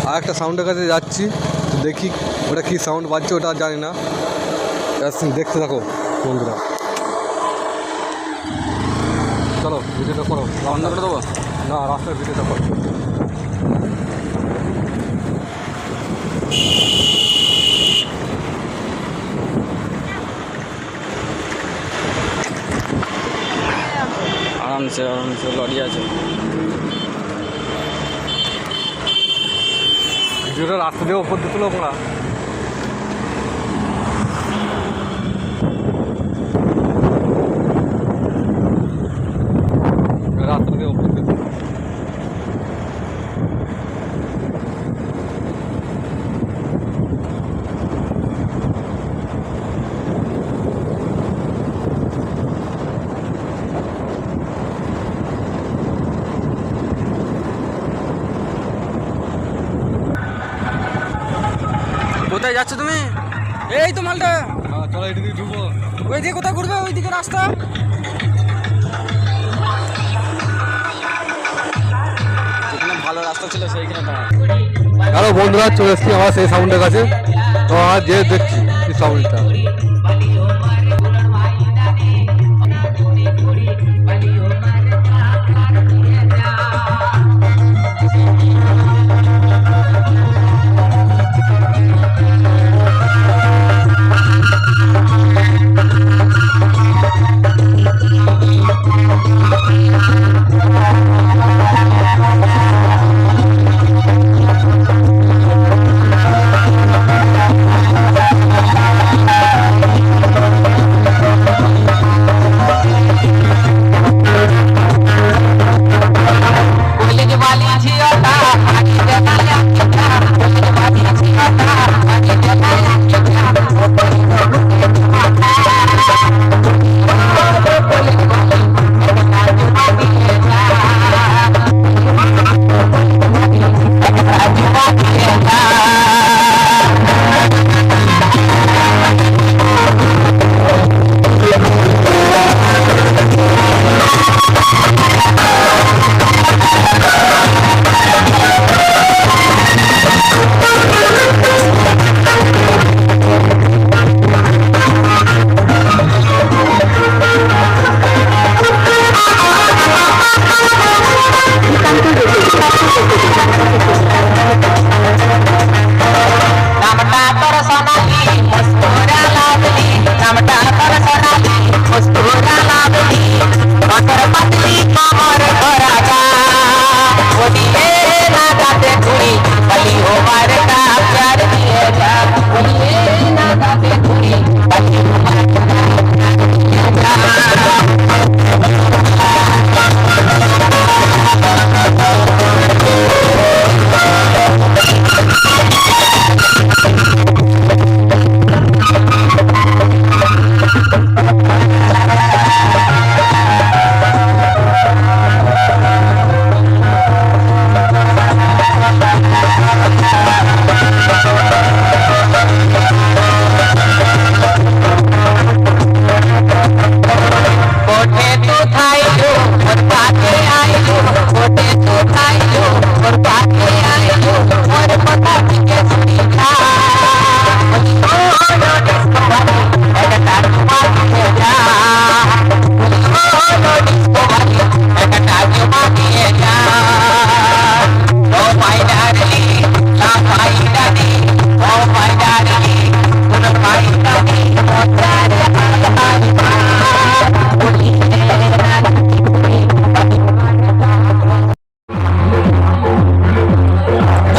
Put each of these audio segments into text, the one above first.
আর একটা সাউন্ডের কাছে যাচ্ছি, দেখি ওটা কী সাউন্ড বাজছে, ওটা জানি না। দেখতে থাকো বন্ধুরা, চলো ভিডিওটা করো। বন্ধ করে দেবো না, রাস্তার ভিডিওটা করো। আরামসে লরি আছে। ভিডিওটা রাস্তা দিয়ে ওপর দিয়ে তুলো আমরা। রাস্তা দিয়ে ওপর দিয়ে কোথায় যাচ্ছ তুমি? এই তো মালটা। চলো এদিকে ঢুকবো। ওই দিকে কোথায় ঘুরবে? ওই দিকে রাস্তা। যেখানে ভালো রাস্তা ছিল সেইখানে দাঁড়া। হ্যালো বন্ধুরা, চলে এসেছি আমার সেই সাউন্ডের কাছে। তো আমার যে দেখছি এই সাউন্ডটা,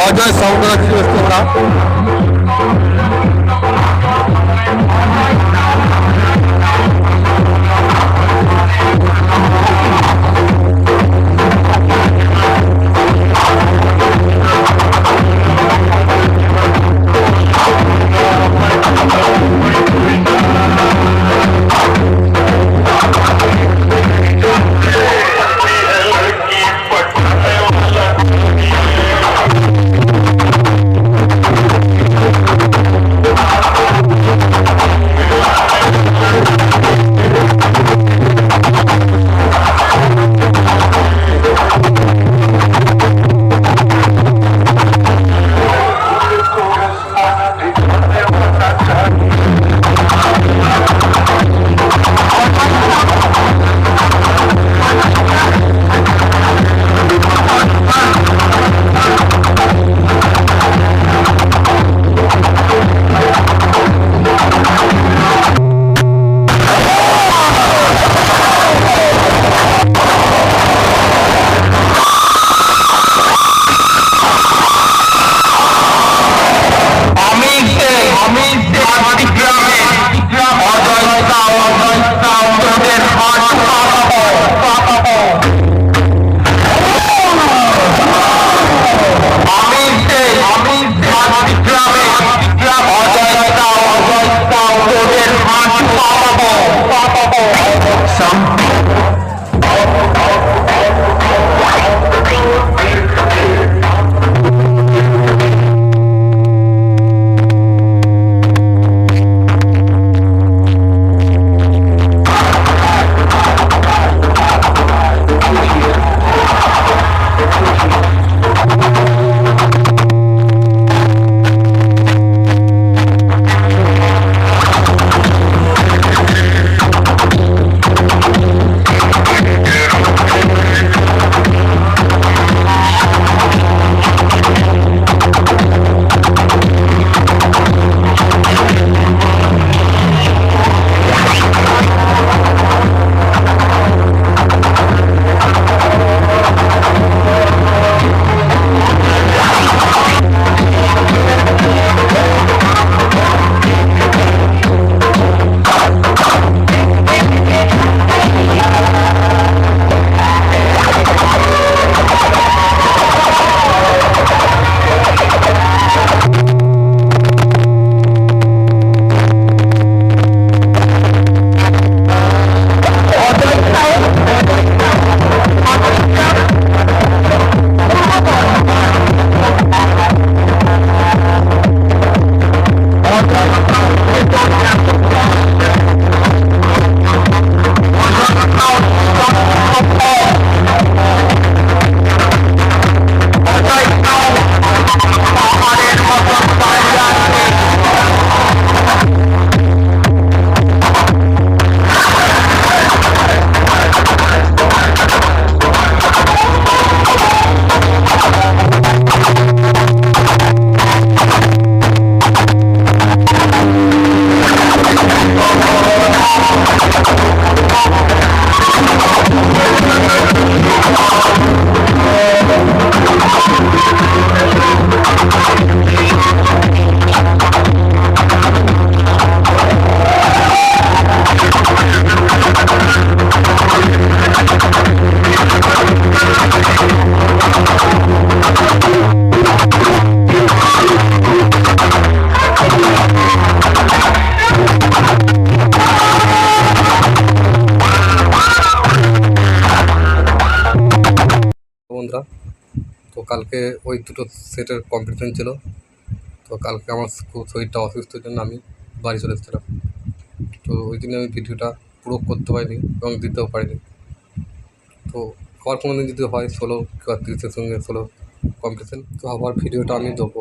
অজয় সাউন্ড রাখছি তোমরা। কালকে ওই দুটো সেটের কম্পিটিশন ছিল, তো কালকে আমার খুব শরীরটা অসুস্থর জন্য আমি বাড়ি চলে এসেছিলাম। তো ওই জন্য আমি ভিডিওটা পুরো করতে পারিনি এবং দিতেও পারিনি। তো আবার কোনো দিন যদি হয় 16 কিংবা 30-এর সঙ্গে 16 কম্পিটিশন, তো আবার ভিডিওটা আমি দেবো।